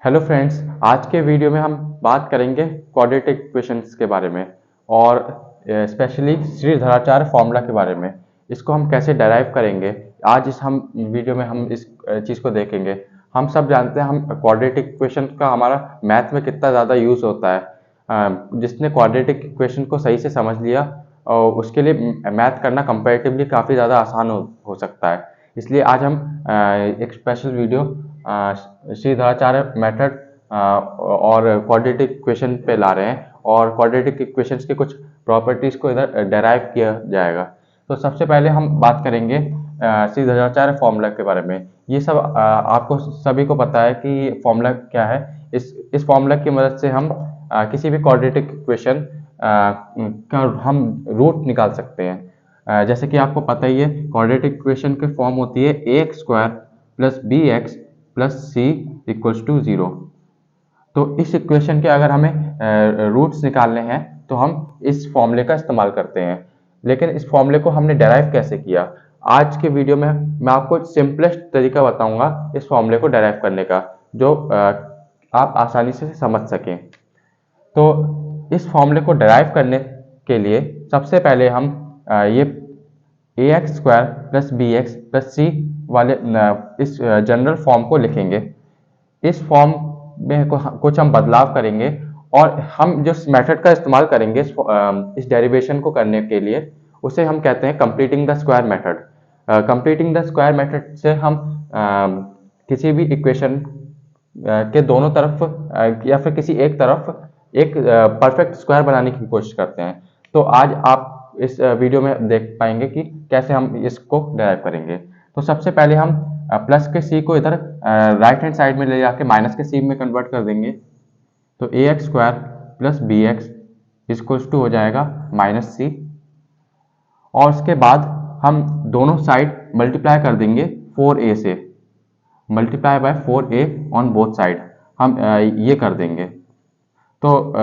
Hello friends, आज के video में हम बात करेंगे क्वाड्रेटिक इक्वेशंस के बारे में और स्पेशली श्रीधराचार्य फॉर्मूला के बारे में। इसको हम कैसे डेराइव करेंगे, आज इस हम वीडियो में हम इस चीज़ को देखेंगे। हम सब जानते हैं हम क्वाड्रेटिक इक्वेशन का हमारा मैथ में कितना ज़्यादा यूज़ होता है। जिसने क्वाड्रेटिक इक्वेशन को सही से समझ लिया और उसके लिए मैथ करना कंपैरेटिवली काफ़ी ज़्यादा आसान हो सकता है। इसलिए आज हम एक स्पेशल वीडियो श्रीधराचार्य मेथड और क्वाड्रेटिक इक्वेशन पे ला रहे हैं और क्वाड्रेटिक इक्वेशंस के कुछ प्रॉपर्टीज को इधर डेराइव किया जाएगा। तो सबसे पहले हम बात करेंगे श्रीधराचार्य फॉर्मूला के बारे में। ये सब आपको सभी को पता है कि फॉर्मूला क्या है। इस फॉर्मूला की मदद से हम किसी भी क्वाड्रेटिक इक्वेशन का हम रूट निकाल सकते हैं। जैसे कि आपको पता ही है, क्वाड्रेटिक इक्वेशन की फॉर्म होती है ax square plus b x plus c equals to 0। तो इस इक्वेशन के अगर हमें रूट्स निकालने हैं तो हम इस फॉर्मूले का इस्तेमाल करते हैं। लेकिन इस फॉर्मूले को हमने डेराइव कैसे किया, आज के वीडियो में मैं आपको सिंपलेस्ट तरीका बताऊंगा इस फॉर्मूले को डेराइव करने का, जो आप आसानी से समझ सकें। तो इस फॉर्मूले को डेराइव करने के लिए सबसे पहले हम ये a x square plus b x plus c वाले इस जनरल फॉर्म को लिखेंगे। इस फॉर्म में कुछ हम बदलाव करेंगे और हम जिस मेथड का इस्तेमाल करेंगे इस डेरिवेशन को करने के लिए, उसे हम कहते हैं completing the square method. Completing the square method से हम किसी भी इक्वेशन के दोनों तरफ या फिर किसी एक तरफ एक परफेक्ट स्क्वायर बनाने की कोशिश करते हैं। तो आज आप इस वीडियो में देख पाएंगे कि कैसे हम इसको डेराइव करेंगे। तो सबसे पहले हम प्लस के सी को इधर राइट हैंड साइड में ले जाके माइनस के सी में कन्वर्ट कर देंगे। तो a x square plus b x equals to हो जाएगा माइनस सी, और उसके बाद हम दोनों साइड मल्टीप्लाई कर देंगे 4a से, multiply by 4a on both side हम ये कर देंगे। तो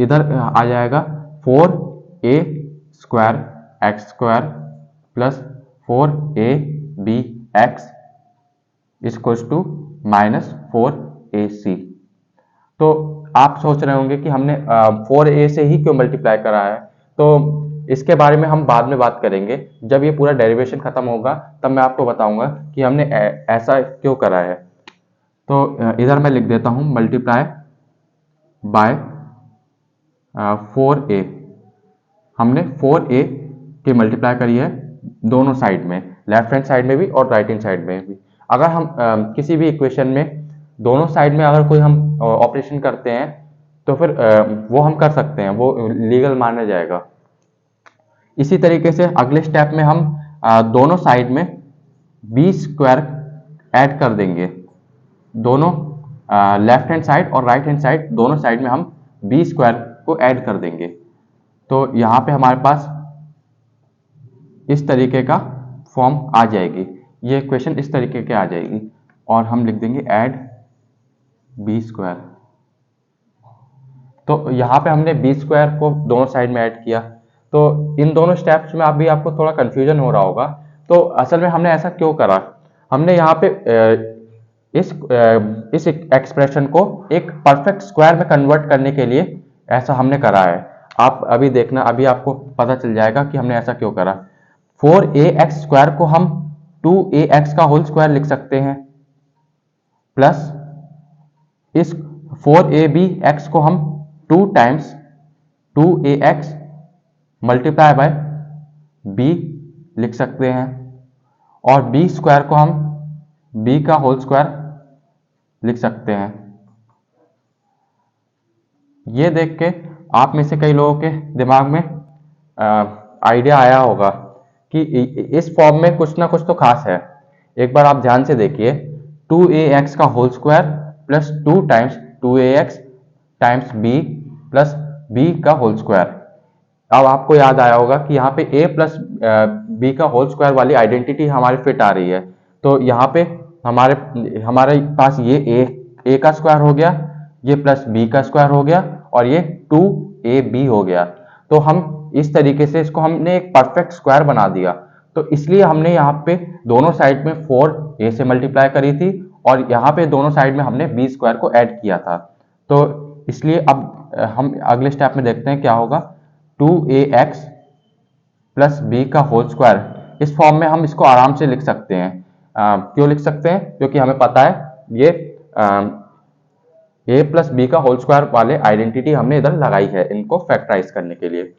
इधर आ जाएगा 4a square x square plus 4ab x equals to minus 4ac। तो आप सोच रहे होंगे कि हमने 4a से ही क्यों मल्टीप्लाई करा है। तो इसके बारे में हम बाद में बात करेंगे, जब ये पूरा डेरिवेशन खत्म होगा तब मैं आपको बताऊंगा कि हमने ऐसा क्यों करा है। तो इधर मैं लिख देता हूं मल्टीप्लाई बाय 4a। हमने 4a की मल्टीप्लाई करी है दोनों साइड में, लेफ्ट हैंड साइड में भी और राइट हैंड साइड में भी। अगर हम किसी भी इक्वेशन में दोनों साइड में अगर कोई हम ऑपरेशन करते हैं तो फिर वो हम कर सकते हैं, वो लीगल माना जाएगा। इसी तरीके से अगले स्टेप में हम दोनों साइड में बी स्क्वायर ऐड कर देंगे। दोनों लेफ्ट हैंड साइड और राइट हैंड साइड दोनों साइड में हम बी स्क्वायर को ऐड कर देंगे। तो यहाँ पे हमारे पास इस तरीके का फॉर्म आ जाएगी, ये इक्वेशन इस तरीके के आ जाएगी, और हम लिख देंगे ऐड बी स्क्वायर। तो यहाँ पे हमने बी स्क्वायर को दोनों साइड में ऐड किया। तो इन दोनों स्टेप्स में अभी आपको थोड़ा कंफ्यूजन हो रहा होगा। तो असल में हमने ऐसा क्यों करा, हमने यहाँ पे इस एक्सप्रेशन को एक परफेक्ट स्क्वायर में कन्वर्ट करने के लिए ऐसा हमने करा है। आप अभी देखना, अभी आपको पता चल जाएगा कि हमने ऐसा क्यों करा। 4ax स्क्वायर को हम 2ax का होल स्क्वायर लिख सकते हैं, प्लस इस 4abx को हम 2 times 2ax multiply by b लिख सकते हैं, और b स्क्वायर को हम b का होल स्क्वायर लिख सकते हैं। ये देख के आप में से कई लोगों के दिमाग में आइडिया आया होगा कि इस फॉर्म में कुछ ना कुछ तो खास है। एक बार आप ध्यान से देखिए, 2ax का whole square plus 2 times 2ax times b plus b का होल स्क्वायर। अब आपको याद आया होगा कि यहाँ पे a प्लस b का होल स्क्वायर वाली आइडेंटिटी हमारे फिट आ रही है। तो यहाँ पे हमारे पास ये a का स्क्वायर हो गया, ये प्लस b का स्क्वायर हो गया, और ये 2ab हो गया। तो हम इस तरीके से इसको हमने एक परफेक्ट स्क्वायर बना दिया। तो इसलिए हमने यहाँ पे दोनों साइड में 4a से मल्टीप्लाई करी थी और यहाँ पे दोनों साइड में हमने बी स्क्वायर को ऐड किया था। तो इसलिए अब हम अगले स्टेप में देखते हैं क्या होगा। 2ax प्लस बी का होल स्क्वायर, इस फॉर्म में हम इसको आराम से लिख सकते हैं। क्यों लिख सकते हैं? क्योंकि हमें पता है ये a प्लस बी का होल स्क्वायर वाले आइडेंटिटी हमने इधर लगाई है इनको फैक्टराइज करने के लिए।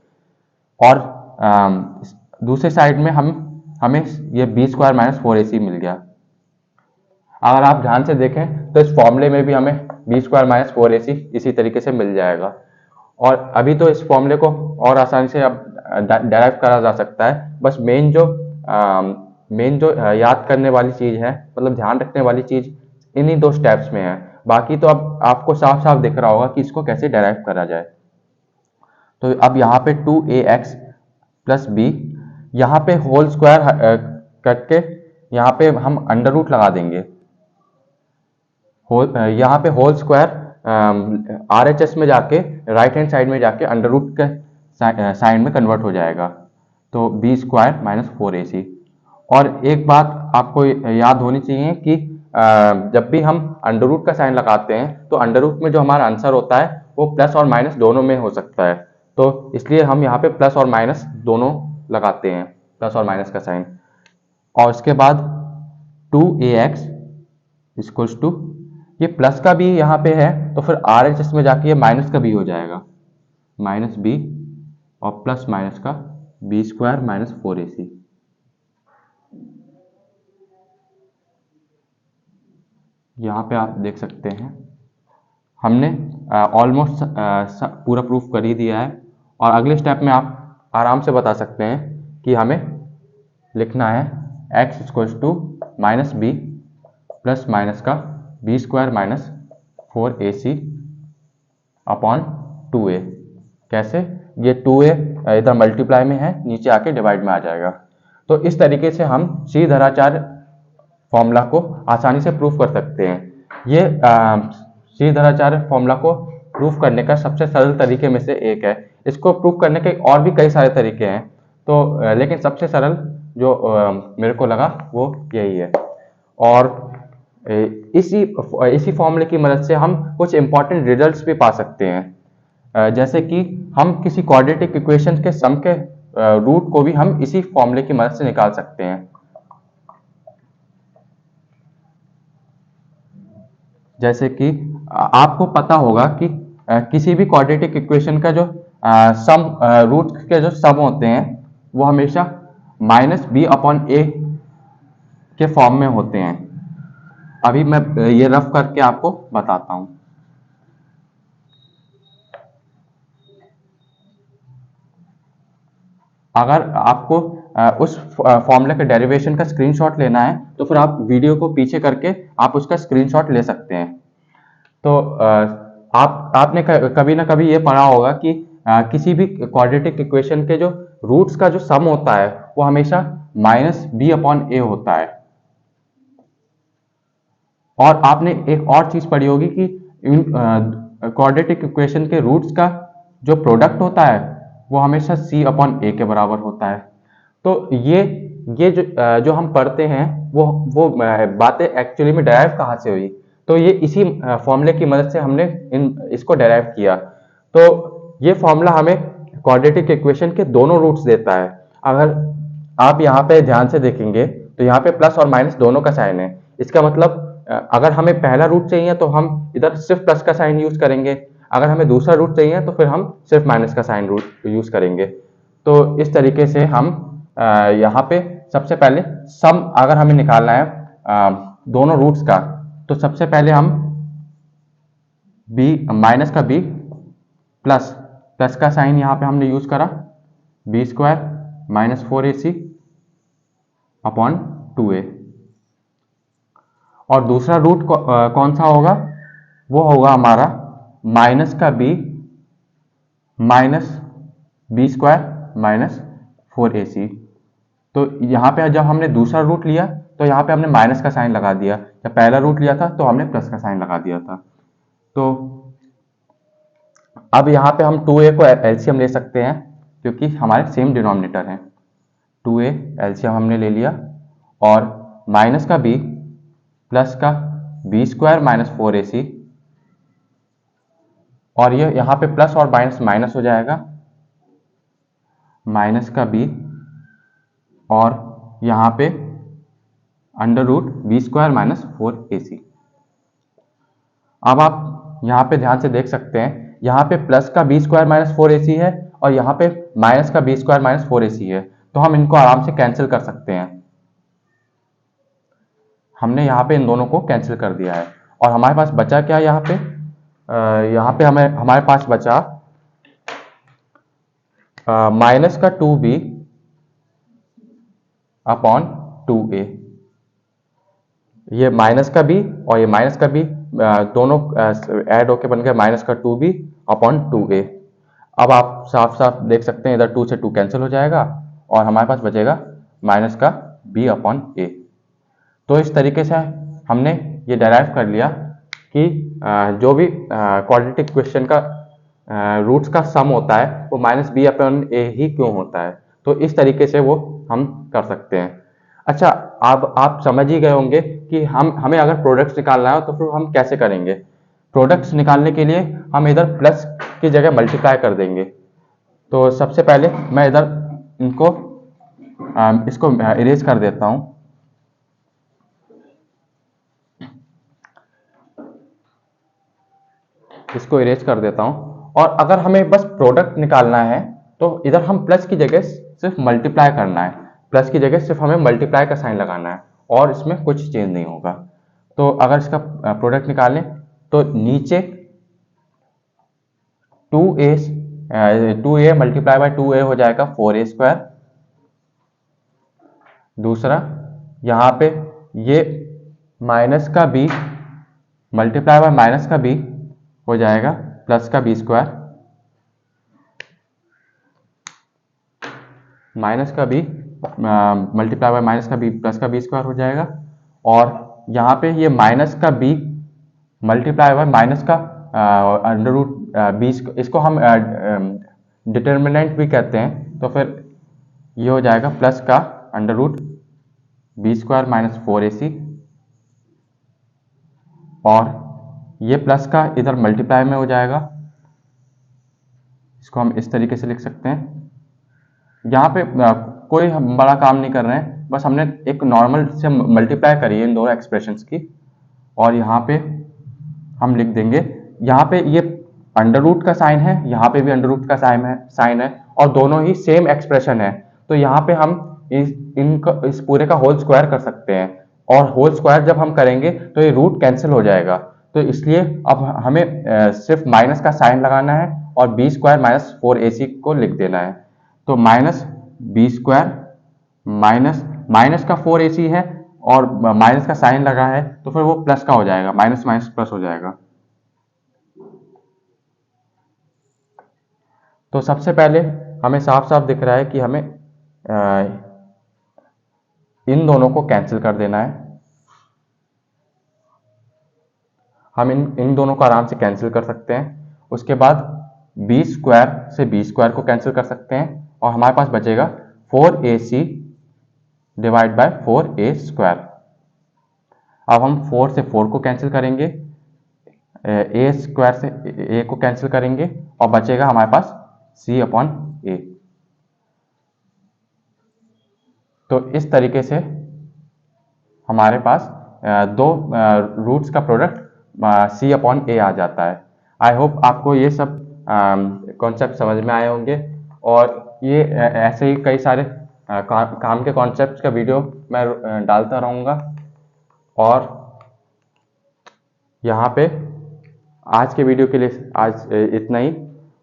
और दूसरे साइड में हमें ये बी स्क्वायर माइनस 4ac मिल गया। अगर आप ध्यान से देखें तो इस फॉर्मूले में भी हमें बी स्क्वायर माइनस 4ac इसी तरीके से मिल जाएगा। और अभी तो इस फॉर्मूले को और आसानी से अब डेराइव करा जा सकता है। बस मेन जो याद करने वाली चीज है, मतलब ध्यान रखने वाली चीज इन्हीं दो स्टेप्स में है। बाकी तो अब आपको साफ साफ दिख रहा होगा कि इसको कैसे डेराइव करा जाए। तो अब यहाँ पे 2ax प्लस बी, यहाँ पे होल स्क्वायर करके यहाँ पे हम अंडर रूट लगा देंगे। यहाँ पे होल स्क्वायर RHS में जाके राइट हैंड साइड में जाके अंडर रूट के साइन में कन्वर्ट हो जाएगा। तो बी स्क्वायर माइनस 4ac। और एक बात आपको याद होनी चाहिए कि जब भी हम अंडर रूट का साइन लगाते हैं तो अंडर रूट में जो हमारा आंसर होता है वो प्लस और माइनस दोनों में हो सकता है। तो इसलिए हम यहाँ पे प्लस और माइनस दोनों लगाते हैं, प्लस और माइनस का साइन। और उसके बाद 2ax इक्वल्स टू, ये प्लस का भी यहाँ पे है तो फिर RHS में जाके ये माइनस का भी हो जाएगा, माइनस बी और प्लस माइनस का बी स्क्वायर माइनस 4ac। यहाँ पे आप देख सकते हैं हमने ऑलमोस्ट पूरा प्रूफ कर ही दिया है। और अगले स्टेप में आप आराम से बता सकते हैं कि हमें लिखना है x equals to minus b plus minus का b square minus 4ac upon 2a। कैसे? ये 2a इधर मल्टीप्लाई में है, नीचे आके डिवाइड में आ जाएगा। तो इस तरीके से हम श्रीधराचार्य फॉर्मूला को आसानी से प्रूफ कर सकते हैं। ये श्रीधराचार्य फॉर्मूला को प्रूफ करने का सबसे सरल तरीके में से एक है। इसको प्रूफ करने के और भी कई सारे तरीके हैं, तो लेकिन सबसे सरल जो मेरे को लगा वो यही है। और इसी फॉर्मूले की मदद से हम कुछ इंपॉर्टेंट रिजल्ट्स भी पा सकते हैं। जैसे कि हम किसी क्वाड्रेटिक इक्वेशन के सम के रूट को भी हम इसी फॉर्मूले की मदद से निकाल सकते हैं। जैसे कि आपको पता होगा कि किसी भी क्वाड्रेटिक इक्वेशन का जो रूट के जो सम होते हैं वो हमेशा माइनस बी अपॉन ए के फॉर्म में होते हैं। अभी मैं ये रफ करके आपको बताता हूं। अगर आपको उस फॉर्मूले के डेरिवेशन का स्क्रीनशॉट लेना है तो फिर आप वीडियो को पीछे करके आप उसका स्क्रीनशॉट ले सकते हैं। तो आपने कभी ना कभी ये पढ़ा होगा कि किसी भी क्वाड्रेटिक इक्वेशन के जो रूट्स का जो सम होता है वो हमेशा माइनस बी अपॉन ए होता है। और आपने एक और चीज पढ़ी होगी कि क्वाड्रेटिक इक्वेशन के रूट्स का जो प्रोडक्ट होता है वो हमेशा c अपॉन ए के बराबर होता है। तो ये जो हम पढ़ते हैं वो बातें एक्चुअली में डेराइव कहाँ से हुई? तो ये इसी फॉर्मूले की मदद से हमने इसको डेराइव किया। तो ये फॉर्मूला हमें क्वाड्रेटिक इक्वेशन के दोनों रूट्स देता है। अगर आप यहाँ पे ध्यान से देखेंगे तो यहाँ पे प्लस और माइनस दोनों का साइन है। इसका मतलब अगर हमें पहला रूट चाहिए तो हम इधर सिर्फ प्लस का साइन यूज करेंगे, अगर हमें दूसरा रूट चाहिए तो फिर हम सिर्फ माइनस का साइन रूट यूज करेंगे। तो इस तरीके से हम यहाँ पे सबसे पहले सम अगर हमें निकालना है दोनों रूट्स का, तो सबसे पहले हम माइनस का b प्लस का साइन यहाँ पे हमने यूज करा, B square minus 4ac upon 2a। और दूसरा रूट कौन सा होगा? वो होगा हमारा माइनस का b minus b square minus 4ac। तो यहाँ पे जब हमने दूसरा रूट लिया तो यहाँ पे हमने माइनस का साइन लगा दिया, जब पहला रूट लिया था तो हमने प्लस का साइन लगा दिया था। तो अब यहाँ पे हम 2a को एलसीएम ले सकते हैं क्योंकि हमारे सेम डिनोमिनेटर हैं। 2a एलसीएम हमने ले लिया और माइनस का b प्लस का बी स्क्वायर माइनस 4ac, और ये यहाँ पे प्लस और माइनस माइनस हो जाएगा, माइनस का b, और यहाँ पे under root b square minus 4ac। अब आप यहाँ पे ध्यान से देख सकते हैं, यहाँ पे प्लस का बी स्क्वायर माइनस 4ac है और यहाँ पे माइनस का बी स्क्वायर माइनस 4ac है, तो हम इनको आराम से कैंसिल कर सकते हैं। हमने यहाँ पे इन दोनों को कैंसिल कर दिया है और हमारे पास बचा क्या यहाँ पे हमारे पास बचा माइनस का 2b अपॉन 2a। ये माइनस का b और ये माइनस का b दोनों ऐड होके बन गया माइनस का 2b अपॉन 2a। अब आप साफ साफ देख सकते हैं इधर 2 से 2 कैंसिल हो जाएगा और हमारे पास बचेगा माइनस का b अपॉन a। तो इस तरीके से हमने ये डेराइव कर लिया कि जो भी क्वाड्रेटिक इक्वेशन का रूट्स का सम होता है वो माइनस बी अपॉन ए ही क्यों होता है। तो इस तरीके से वो हम कर सकते हैं। अच्छा, अब आप समझ ही गए होंगे कि हमें अगर प्रोडक्ट्स निकालना है तो फिर हम कैसे करेंगे। प्रोडक्ट्स निकालने के लिए हम इधर प्लस की जगह मल्टीप्लाई कर देंगे। तो सबसे पहले मैं इधर इसको इरेज कर देता हूँ। इसको इरेज कर देता हूं, और अगर हमें बस प्रोडक्ट निकालना है तो इधर हम प्लस की जगह सिर्फ मल्टीप्लाई करना है। प्लस की जगह सिर्फ हमें मल्टीप्लाई का साइन लगाना है और इसमें कुछ चेंज नहीं होगा। तो अगर इसका प्रोडक्ट निकालें तो नीचे 2a मल्टीप्लाई बाय 2a हो जाएगा 4a स्क्वायर। दूसरा यहाँ पे ये माइनस का b मल्टीप्लाई बाय माइनस का b हो जाएगा प्लस का b स्क्वायर, माइनस का b मल्टीप्लाई बाय माइनस का b प्लस का b स्क्वायर हो जाएगा। और यहाँ पे ये माइनस का b मल्टीप्लाई बाय माइनस का अंडर रूट b, इसको हम डिटर्मिनेंट भी कहते हैं। तो फिर ये हो जाएगा प्लस का under root b square minus 4ac, और ये प्लस का इधर मल्टीप्लाई में हो जाएगा। इसको हम इस तरीके से लिख सकते हैं। यहाँ पे कोई हम बड़ा काम नहीं कर रहे हैं, बस हमने एक नॉर्मल से मल्टीप्लाई करी है इन दोनों एक्सप्रेशंस की, और यहाँ पे हम लिख देंगे, यहाँ पे ये अंडर रूट का साइन है, यहाँ पे भी अंडर रूट का साइन है और दोनों ही सेम एक्सप्रेशन है। तो यहाँ पे हम इस पूरे का होल स्क्वायर कर सकते हैं, और होल स्क्वायर जब हम करेंगे तो ये रूट कैंसिल हो जाएगा। तो इसलिए अब हमें सिर्फ माइनस का साइन लगाना है और बी स्क्वायर माइनस 4ac को लिख देना है। तो माइनस बी स्क्वायर माइनस का 4ac है और माइनस का साइन लगा है तो फिर वो प्लस का हो जाएगा, माइनस माइनस प्लस हो जाएगा। तो सबसे पहले हमें साफ साफ दिख रहा है कि हमें इन दोनों को कैंसिल कर देना है। हम इन दोनों को आराम से कैंसिल कर सकते हैं। उसके बाद बी स्क्वायर से बी स्क्वायर को कैंसिल कर सकते हैं और हमारे पास बचेगा 4ac divide by 4a square. अब हम 4 से 4 को कैंसिल करेंगे, a स्क्वायर से a को कैंसिल करेंगे और बचेगा हमारे पास c अपॉन a। तो इस तरीके से हमारे पास दो रूट्स का प्रोडक्ट c अपॉन a आ जाता है। आई होप आपको ये सब कॉन्सेप्ट समझ में आए होंगे, और ये ऐसे ही कई सारे काम के कॉन्सेप्ट्स का वीडियो मैं डालता रहूँगा। और यहाँ पे आज के वीडियो के लिए आज इतना ही।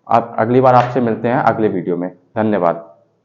आप अगली बार आपसे मिलते हैं अगले वीडियो में। धन्यवाद।